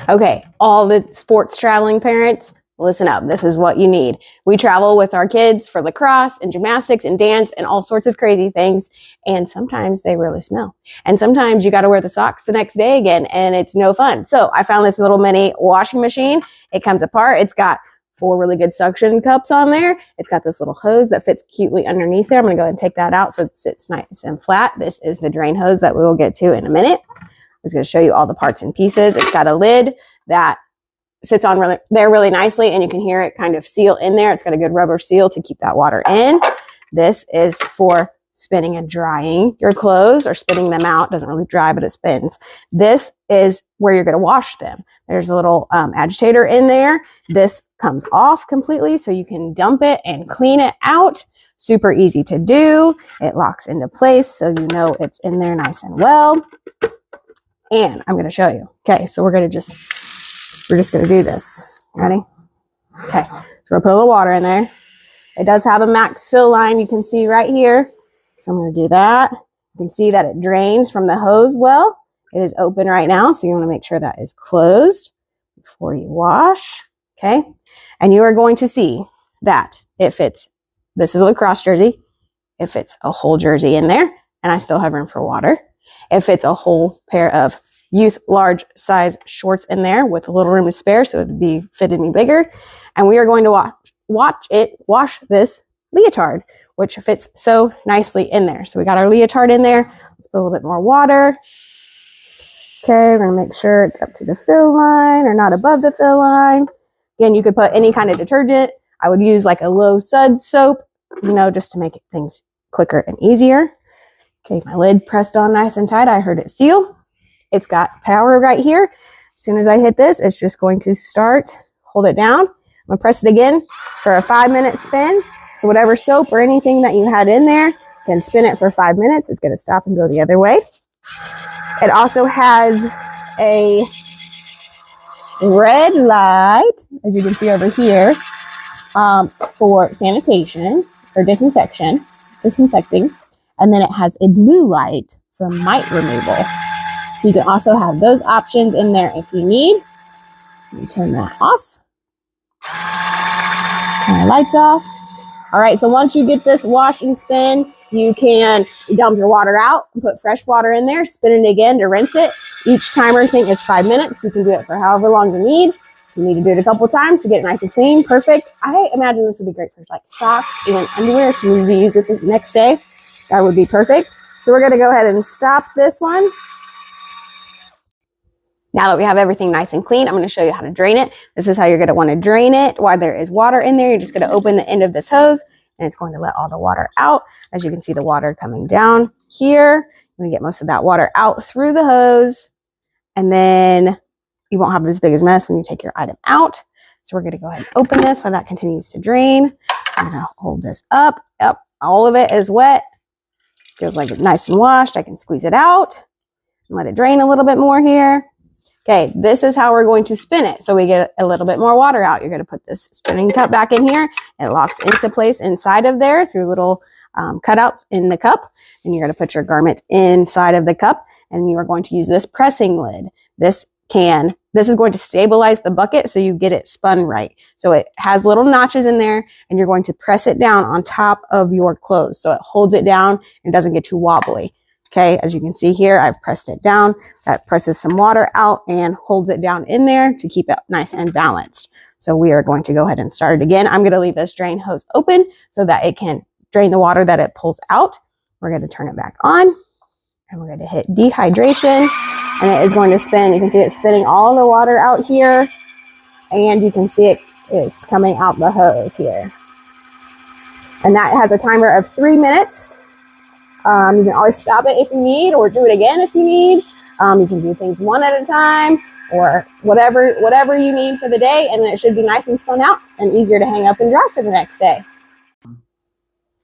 Okay, all the sports traveling parents, listen up. This is what you need. We travel with our kids for lacrosse and gymnastics and dance and all sorts of crazy things. And sometimes they really smell. And sometimes you got to wear the socks the next day again, and it's no fun. So I found this little mini washing machine. It comes apart. It's got 4 really good suction cups on there. It's got this little hose that fits cutely underneath there. I'm going to go ahead and take that out so it sits nice and flat. This is the drain hose that we will get to in a minute. I was going to show you all the parts and pieces. It's got a lid that sits on really nicely, and you can hear it kind of seal in there. It's got a good rubber seal to keep that water in. This is for spinning and drying your clothes, or spinning them out. It doesn't really dry, but it spins. This is where you're going to wash them. There's a little agitator in there. This comes off completely, so you can dump it and clean it out. Super easy to do. It locks into place, so you know it's in there nice and well. And I'm going to show you. Okay, so we're just going to do this. Ready? Okay, so we're going to put a little water in there. It does have a max fill line, you can see right here. So I'm going to do that. You can see that it drains from the hose well. It is open right now, so you want to make sure that is closed before you wash. Okay, and you are going to see that if it's, this is a lacrosse jersey, if it's a whole jersey in there, and I still have room for water. If it's a whole pair of youth large size shorts in there with a little room to spare, so it would be fit any bigger. And we are going to wash this leotard, which fits so nicely in there. So we got our leotard in there. Let's put a little bit more water. Okay, we're gonna make sure it's up to the fill line or not above the fill line. Again, you could put any kind of detergent. I would use like a low suds soap, you know, just to make things quicker and easier. Okay, my lid pressed on nice and tight. I heard it seal. It's got power right here. As soon as I hit this, it's just going to start. Hold it down. I'm going to press it again for a 5-minute spin. So whatever soap or anything that you had in there, you can spin it for 5 minutes. It's going to stop and go the other way. It also has a red light, as you can see over here, for sanitation or disinfecting. And then it has a blue light for mite removal. So you can also have those options in there if you need. Let me turn that off. Turn the lights off. All right, so once you get this wash and spin, you can dump your water out and put fresh water in there, spin it again to rinse it. Each timer thing is 5 minutes. You can do it for however long you need. If you need to do it a couple times to get it nice and clean, perfect. I imagine this would be great for like socks and underwear if you need to use it the next day. That would be perfect. So we're going to go ahead and stop this one. Now that we have everything nice and clean, I'm going to show you how to drain it. This is how you're going to want to drain it. While there is water in there, you're just going to open the end of this hose, and it's going to let all the water out. As you can see, the water coming down here. You're going to get most of that water out through the hose, and then you won't have as big a mess when you take your item out. So we're going to go ahead and open this while that continues to drain. I'm going to hold this up. Yep, all of it is wet. Feels like it's nice and washed. I can squeeze it out and let it drain a little bit more here. Okay, this is how we're going to spin it. So we get a little bit more water out. You're going to put this spinning cup back in here. It locks into place inside of there through little cutouts in the cup. And you're going to put your garment inside of the cup, and you are going to use this pressing lid. This is going to stabilize the bucket so you get it spun right. So it has little notches in there, and you're going to press it down on top of your clothes so it holds it down and doesn't get too wobbly. Okay, as you can see here, I've pressed it down. That presses some water out and holds it down in there to keep it nice and balanced. So we are going to go ahead and start it again. I'm going to leave this drain hose open so that it can drain the water that it pulls out. We're going to turn it back on, and we're going to hit dehydration, and it is going to spin. You can see it spinning all the water out here, and you can see it is coming out the hose here. And that has a timer of 3 minutes. You can always stop it if you need, or do it again if you need. You can do things one at a time, or whatever you need for the day, and then it should be nice and spun out and easier to hang up and dry for the next day.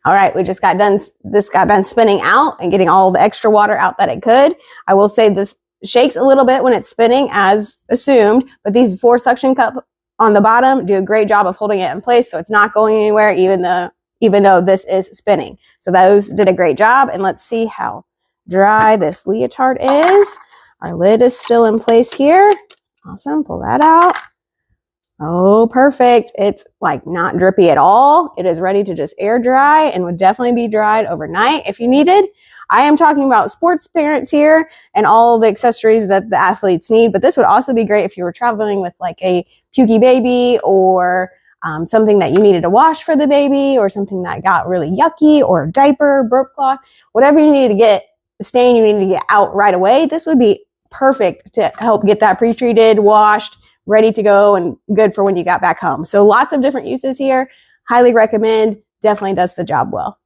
All right, we just got done. This got done spinning out and getting all the extra water out that it could. I will say this shakes a little bit when it's spinning as assumed, but these 4 suction cups on the bottom do a great job of holding it in place, so it's not going anywhere even though this is spinning. So those did a great job. And let's see how dry this leotard is. Our lid is still in place here. Awesome. Pull that out. Oh, perfect. It's like not drippy at all. It is ready to just air dry and would definitely be dried overnight if you needed. I am talking about sports parents here and all the accessories that the athletes need, but this would also be great if you were traveling with like a pukey baby or something that you needed to wash for the baby or something that got really yucky or a diaper, burp cloth, whatever you need to get, the stain you need to get out right away. This would be perfect to help get that pre-treated, washed, ready to go and good for when you got back home. So lots of different uses here. Highly recommend. Definitely does the job well.